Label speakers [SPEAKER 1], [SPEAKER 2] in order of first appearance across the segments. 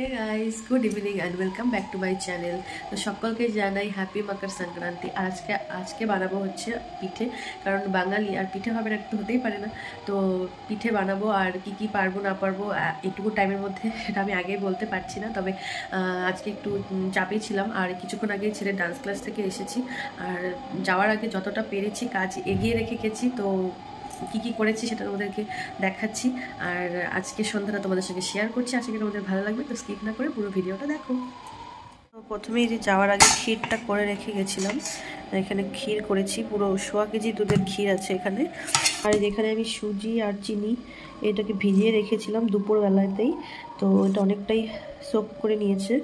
[SPEAKER 1] Hey guys, good evening and welcome back to my channel. তো সকলকে জানাই happy Makar Sankranti. আর আজকে বানাবো হচ্ছে পিঠে, কারণ বাঙালি আর পিঠে হবে না একটু হতেই পারে না। তো পিঠে বানাবো, আর কি পারবো না পারবো এইটুকু টাইমের মধ্যে সেটা আমি আগেই বলতে পারছি না। তবে আজকে একটু চাপেই ছিলাম, আর কিছুক্ষণ আগে ছেলে ডান্স ক্লাস থেকে এসেছি, আর যাওয়ার আগে যতটা পেরেছি কাজ এগিয়ে রেখে গেছি। তো কি করেছি সেটা তোমাদেরকে দেখাচ্ছি, আর আজকে সন্ধ্যাটা তোমাদের সঙ্গে শেয়ার করছি। আজকে তোমাদের ভালো লাগবে, তো স্কিপ না করে পুরো ভিডিওটা দেখো। তো প্রথমেই যে যাওয়ার আগে ক্ষীরটা করে রেখে গেছিলাম। এখানে ক্ষীর করেছি, পুরো 1.25 কেজি দুধের ক্ষীর আছে এখানে। আর যেখানে আমি সুজি আর চিনি এটাকে ভিজিয়ে রেখেছিলাম দুপুরবেলাতেই, তো এটা অনেকটাই সোক করে নিয়েছে।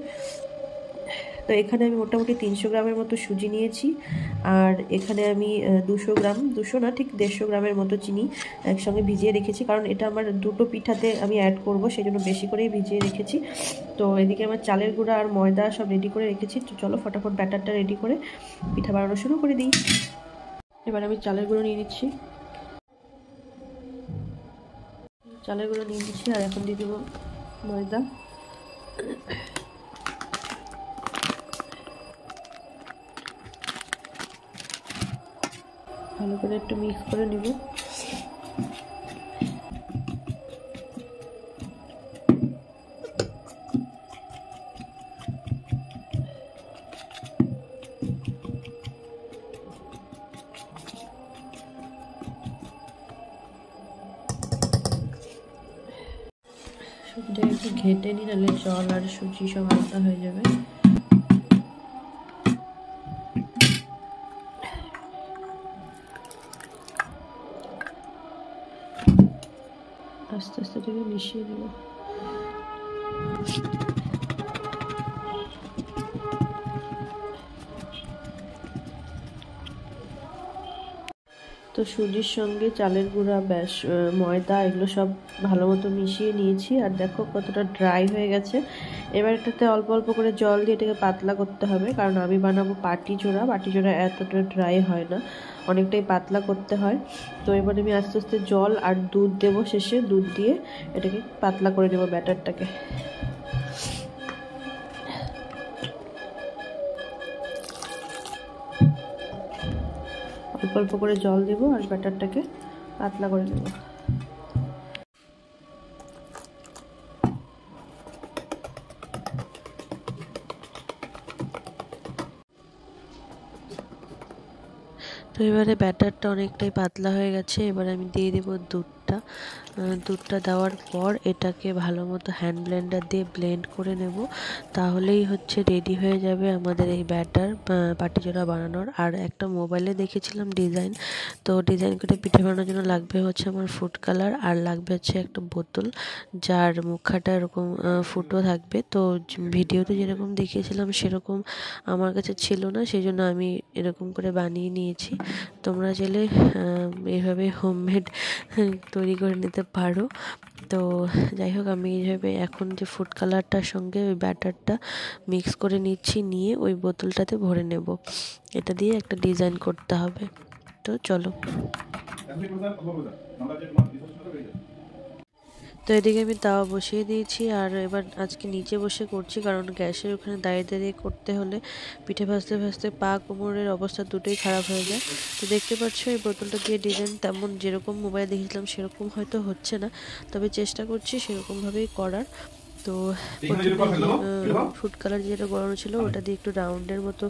[SPEAKER 1] তো এখানে আমি মোটামুটি 300 গ্রামের মতো সুজি নিয়েছি, আর এখানে আমি 200 গ্রাম, 200 না ঠিক 150 গ্রামের মতো চিনি একসঙ্গে ভিজিয়ে রেখেছি, কারণ এটা আমার দুটো পিঠাতে আমি অ্যাড করব, সেই জন্য বেশি করেই ভিজিয়ে রেখেছি। তো এদিকে আমার চালের গুঁড়া আর ময়দা সব রেডি করে রেখেছি। তো চলো ফটাফট ব্যাটারটা রেডি করে পিঠা বানানো শুরু করে দিই। এবার আমি চালের গুঁড়ো নিয়ে নিচ্ছি, আর এখন দিয়ে দেবো ময়দা। ভালো করে একটু মিক্স করে নিব। সুজিটা একটু ঘেটে নিই, নাহলে জল আর সুজি সব আলাদা হয়ে যাবে। আস্তে আস্তে থেকে মিশিয়ে দেব। তো সুজির সঙ্গে চালের গুঁড়া, ময়দা এগুলো সব ভালো মতো মিশিয়ে নিয়েছি, আর দেখো কতটা ড্রাই হয়ে গেছে। এবার এটাতে অল্প অল্প করে জল দিয়ে এটাকে পাতলা করতে হবে, কারণ আমি বানাবো পাটি জোড়া এতটা ড্রাই হয় না, অনেকটাই পাতলা করতে হয়। তো এবার আমি আস্তে আস্তে জল আর দুধ দেবো, শেষে দুধ দিয়ে এটাকে পাতলা করে নেবো ব্যাটারটাকে। অল্প অল্প করে জল দেবো আর ব্যাটারটাকে পাতলা করে নেব। তো এবারে ব্যাটারটা অনেকটাই পাতলা হয়ে গেছে। এবার আমি দিয়ে দেবো দুধটা দেওয়ার পর এটাকে ভালো মতো হ্যান্ড ব্লেন্ডার দিয়ে ব্লেন্ড করে নেব, তাহলেই হচ্ছে রেডি হয়ে যাবে আমাদের এই ব্যাটার পাটিজোড়া বানানোর। আর একটা মোবাইলে দেখেছিলাম ডিজাইন, তো ডিজাইন করে পিঠে বানানোর জন্য লাগবে হচ্ছে আমার ফুড কালার, আর লাগবে হচ্ছে একটা বোতল যার মুখাটা এরকম ফুটো থাকবে। তো ভিডিওতে যেরকম দেখিয়েছিলাম সেরকম আমার কাছে ছিল না, সেই জন্য আমি এরকম করে বানিয়ে নিয়েছি। তোমরা চাইলে এইভাবে হোমমেড তৈরি করে নিতে পারো। তো যাই হোক, আমি এইভাবে এখন যে ফুড কালারটার সঙ্গে ওই ব্যাটারটা মিক্স করে নিচ্ছি, নিয়ে ওই বোতলটাতে ভরে নেব। এটা দিয়ে একটা ডিজাইন করতে হবে। তো চলো। তো এদিকে আমি তাওয়া বসিয়ে দিয়েছি, আর এবার আজকে নিচে বসে করছি, কারণ গ্যাসের ওখানে দাঁড়িয়ে দাঁড়িয়ে করতে হলে পিঠে ভাজতে ভাজতে পা কোমরের অবস্থা দুটোই খারাপ হয়ে যায়। তো দেখতে পাচ্ছ এই বোতলটা দিয়ে ডিজাইন তেমন যেরকম মোবাইলে দেখেছিলাম সেরকম হয়তো হচ্ছে না, তবে চেষ্টা করছি সেরকমভাবেই করার। তো ফুড কালার যেটা গড়ানো ছিল ওটা দিয়ে একটু রাউন্ডের মতো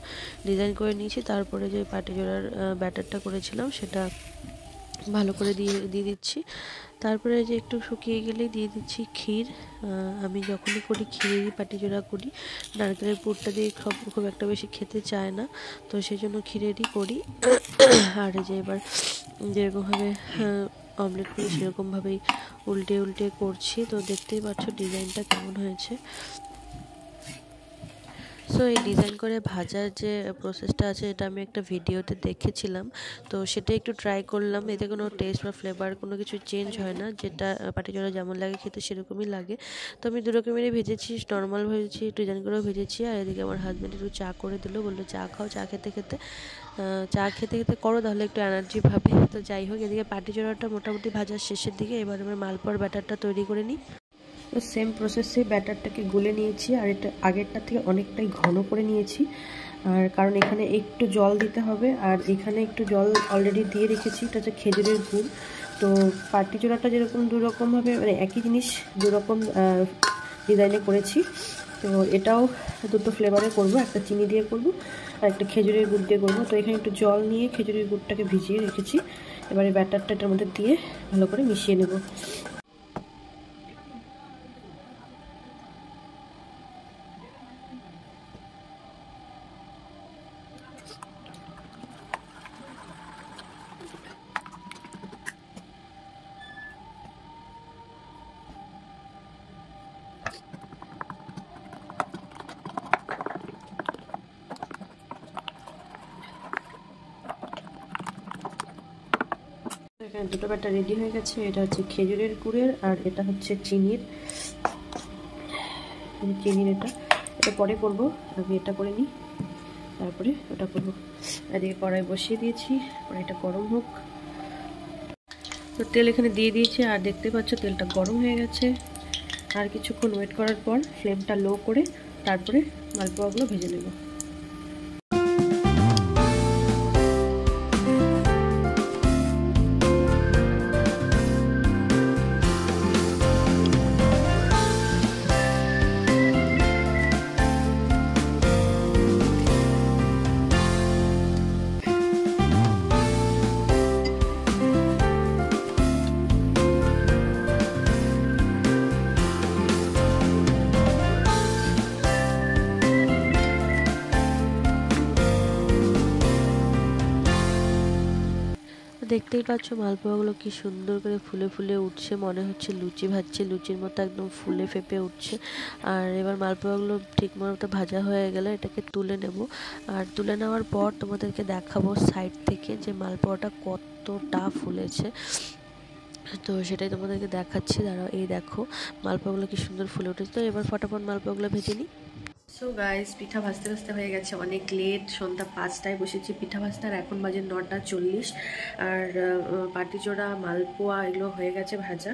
[SPEAKER 1] ডিজাইন করে নিয়েছি। তারপরে যে পাটি জোড়ার ব্যাটারটা করেছিলাম সেটা ভালো করে দিয়ে দিচ্ছি। তারপরে যে একটু শুকিয়ে গেলেই দিয়ে দিচ্ছি ক্ষীর। আমি যখনই করি ক্ষীরেরই পাটিজোড়া করি, নারকেলের পুরটা দিয়ে খুব একটা বেশি খেতে চায় না, তো সেই জন্য ক্ষীরেরই করি। আর যে এবার যেরকমভাবে অমলেট করি সেরকমভাবেই উল্টে করছি। তো দেখতেই পাচ্ছ ডিজাইনটা কেমন হয়েছে। সো এই ডিজাইন করে ভাজার যে প্রসেসটা আছে এটা আমি একটা ভিডিওতে দেখেছিলাম, তো সেটা একটু ট্রাই করলাম। এতে কোনো টেস্ট বা ফ্লেভার কোনো কিছু চেঞ্জ হয় না, যেটা পাটিজোড়া যেমন লাগে খেতে সেরকমই লাগে। তো আমি দু রকমেরই ভেজেছি, নর্মাল ভেজেছি, ডিজাইন করেও ভেজেছি। আর এদিকে আমার হাজব্যান্ড একটু চা করে দিল, বললো চা খাও, চা খেতে খেতে করো, তাহলে একটু এনার্জি পাবে। তো যাই হোক, এদিকে পাটিজোড়াটা মোটামুটি ভাজার শেষের দিকে। এবার আমার মালপোয়ার ব্যাটারটা তৈরি করে নিই। তো সেম প্রসেসে ব্যাটারটাকে গুলে নিয়েছি, আর এটা আগেরটার থেকে অনেকটাই ঘন করে নিয়েছি। আর কারণ এখানে একটু জল দিতে হবে, আর এখানে একটু জল অলরেডি দিয়ে রেখেছি, এটা হচ্ছে খেজুরের গুড়। তো পাটি চোড়াটা যেরকম দুরকমভাবে মানে একই জিনিস দুরকম ডিজাইনে করেছি, তো এটাও দুটো ফ্লেভারে করব, একটা চিনি দিয়ে করব আর একটা খেজুরের গুড় দিয়ে করব। তো এখানে একটু জল নিয়ে খেজুরের গুড়টাকে ভিজিয়ে রেখেছি, এবারে ব্যাটারটা এটার মধ্যে দিয়ে ভালো করে মিশিয়ে নেব। এখানে দুটো ব্যাটার রেডি হয়ে গেছে, এটা হচ্ছে খেজুরের গুড়ের আর এটা হচ্ছে চিনির। এটা পরে করব, আমি এটা করে নিই তারপরে ওটা করব। এদিকে কড়াই বসিয়ে দিয়েছি, কড়াইটা গরম হোক। তো তেল এখানে দিয়ে দিয়েছি, আর দেখতে পাচ্ছ তেলটা গরম হয়ে গেছে। আর কিছুক্ষণ ওয়েট করার পর ফ্লেমটা লো করে তারপরে মালপোয়াগুলো ভেজে নেব। দেখতেই পাচ্ছ মালপোয়াগুলো কি সুন্দর করে ফুলে ফুলে উঠছে, মনে হচ্ছে লুচি ভাজছে, লুচির মতো একদম ফুলে ফেপে উঠছে। আর এবার মালপোয়াগুলো ঠিক মতো ভাজা হয়ে গেলে এটাকে তুলে নেব, আর তুলে নেওয়ার পর তোমাদেরকে দেখাবো সাইড থেকে যে মালপোয়াটা কতটা ফুলেছে। তো সেটাই তোমাদেরকে দেখাচ্ছি, দাঁড়াও। এই দেখো মালপোয়াগুলো কি সুন্দর ফুলে উঠেছে। তো এবার ফটাফট মালপোয়াগুলো ভেজে নিই। সো গাইস, পিঠা ভাজতে ভাজতে হয়ে গেছে অনেক লেট, সন্ধ্যা 5টায় বসেছি পিঠা ভাজতে, আর এখন বাজে 9টা 40। আর পাটিচোড়া মালপোয়া এগুলো হয়ে গেছে ভাজা,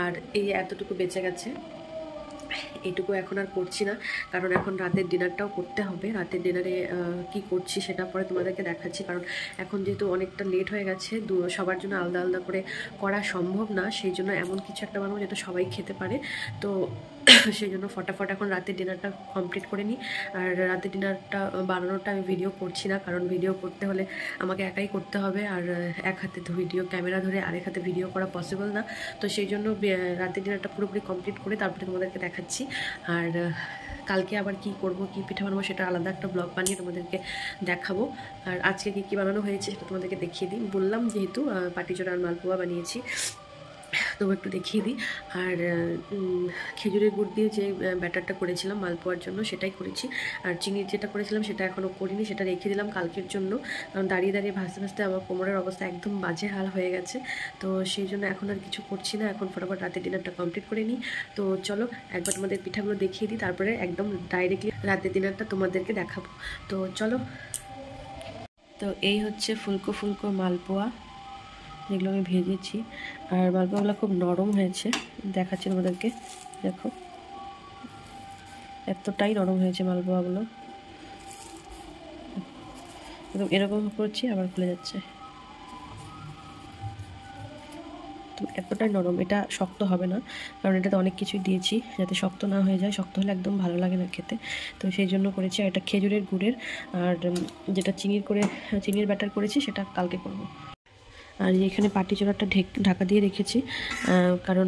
[SPEAKER 1] আর এই এতটুকু বেঁচে গেছে। এটুকু এখন আর করছি না, কারণ এখন রাতের ডিনারটাও করতে হবে। রাতের ডিনারে কি করছি সেটা পরে তোমাদেরকে দেখাচ্ছি, কারণ এখন যেহেতু অনেকটা লেট হয়ে গেছে, সবার জন্য আলাদা আলাদা করে করা সম্ভব না, সেই জন্য এমন কিছু একটা বানাবো যেটা সবাই খেতে পারে। তো সেই জন্য ফটাফট এখন রাতের ডিনারটা কমপ্লিট করে নিই। আর রাতের ডিনারটা বানানোটা আমি ভিডিও করছি না, কারণ ভিডিও করতে হলে আমাকে একাই করতে হবে, আর এক হাতে ভিডিও ক্যামেরা ধরে আরেক হাতে ভিডিও করা পসিবল না। তো সেই জন্য রাতের ডিনারটা পুরোপুরি কমপ্লিট করে তারপরে তোমাদেরকে দেখাচ্ছি। আর কালকে আবার কি করব, কি পিঠা বানাবো সেটা আলাদা একটা ব্লগ বানিয়ে তোমাদেরকে দেখাবো। আর আজকে কী কী বানানো হয়েছে সেটা তোমাদেরকে দেখিয়ে দিই। বললাম যেহেতু পাটিচোড়া আর মালপোয়া বানিয়েছি, তো একটু দেখিয়ে দিই। আর খেজুরের গুড় দিয়ে যে ব্যাটারটা করেছিলাম মালপোয়ার জন্য সেটাই করেছি, আর চিনির যেটা করেছিলাম সেটা এখনও করিনি, সেটা রেখে দিলাম কালকের জন্য। কারণ দাঁড়িয়ে দাঁড়িয়ে ভাজতে ভাজতে আমার কোমরের অবস্থা একদম বাজে হাল হয়ে গেছে, তো সেই জন্য এখন আর কিছু করছি না। এখন ফটাফট রাতের ডিনারটা কমপ্লিট করে নিই। তো চলো একবার তোমাদের পিঠাগুলো দেখিয়ে দিই, তারপরে একদম ডাইরেক্টলি রাতের ডিনারটা তোমাদেরকে দেখাবো। তো চলো। তো এই হচ্ছে ফুলকো ফুলকো মালপোয়া যেগুলো আমি ভেজেছি, আর মালপোয়াগুলো খুব নরম হয়েছে, দেখাচ্ছি তোমাদেরকে। দেখো এতটাই নরম হয়েছে মালপোয়াগুলো, একদম এরকম করছি আবার খুলে যাচ্ছে। তো এতটাই নরম, এটা শক্ত হবে না, কারণ এটাতে অনেক কিছুই দিয়েছি যাতে শক্ত না হয়ে যায়। শক্ত হলে একদম ভালো লাগে না খেতে, তো সেই জন্য করেছি। আর এটা খেজুরের গুড়ের, আর যেটা চিনির ব্যাটার করেছি সেটা কালকে করব। আর এখানে পাটিচোড়াটা ঢাকা দিয়ে রেখেছি, কারণ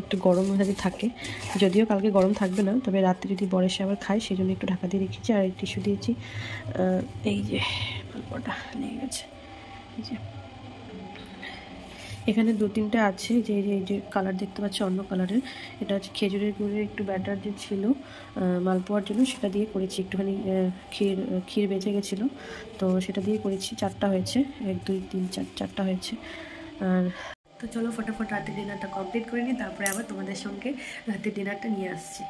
[SPEAKER 1] একটু গরম যাতে থাকে, যদিও কালকে গরম থাকবে না, তবে রাতে যদি বর এসে আবার খায় সেই জন্য একটু ঢাকা দিয়ে রেখেছি। আর টিস্যু দিয়েছি। এই যে মালপোয়াটা লেগে গেছে, এই যে এখানে 2-3টা আছে, যে যে কালার দেখতে পাচ্ছি অন্য কালারের, এটা হচ্ছে খেজুরের গুড়ের একটু ব্যাটার যে ছিল মালপোয়ার জন্য, সেটা দিয়ে করেছি। একটুখানি ক্ষীর বেঁচে গেছিলো, তো সেটা দিয়ে করেছি। 4টা হয়েছে, 1 2 3 4, 4টা হয়েছে। আর তো চলো ফটাফট রাতের ডিনারটা কমপ্লিট করে নিই, তারপরে আবার তোমাদের সঙ্গে রাতের ডিনারটা নিয়ে আসছি।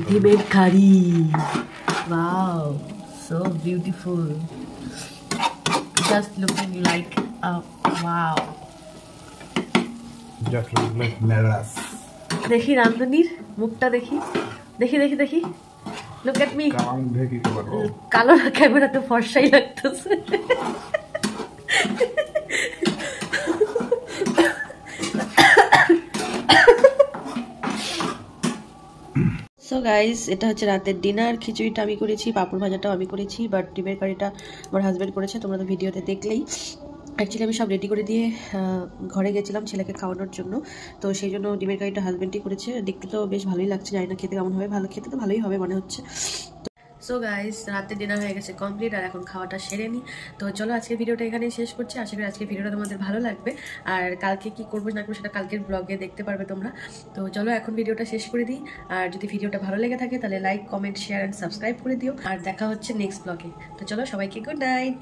[SPEAKER 1] ডিমের curry, wow, so beautiful, just looking like wow,
[SPEAKER 2] just look like Meras.
[SPEAKER 1] দেখি রান্ধুনির মুখটা দেখি দেখি দেখি দেখি। Look at me. কালো না, ক্যামেরাতে ফর্সাই লাগতেছে। সো গাইস, এটা হচ্ছে রাতের ডিনার। খিচুড়িটা আমি করেছি, পাঁপড় ভাজাটাও আমি করেছি, বাট ডিমের কারিটা আমার হাজব্যান্ড করেছে, তোমরা তো ভিডিওতে দেখলেই। অ্যাকচুয়ালি আমি সব রেডি করে দিয়ে ঘরে গেছিলাম ছেলেকে খাওয়ানোর জন্য, তো সেই জন্য ডিমের কারিটা হাজব্যান্ডই করেছে। দেখতে তো বেশ ভালোই লাগছে, জানি না খেতে কেমন হবে, ভালো খেতে তো ভালোই হবে মনে হচ্ছে। সো গাইস, রাতের ডিনার হয়ে গেছে কমপ্লিট, আর এখন খাওয়াটা সেরে নিই। তো চলো আজকের ভিডিওটা এখানেই শেষ করছি। আশা করি আজকের ভিডিওটা তোমাদের ভালো লাগবে, আর কালকে কি করবো না করবো সেটা কালকের ব্লগে দেখতে পারবে তোমরা। তো চলো এখন ভিডিওটা শেষ করে দিই, আর যদি ভিডিওটা ভালো লেগে থাকে তাহলে like, comment, share and subscribe করে দিও, আর দেখা হচ্ছে নেক্সট ব্লগে। তো চলো সবাইকে গুড নাইট।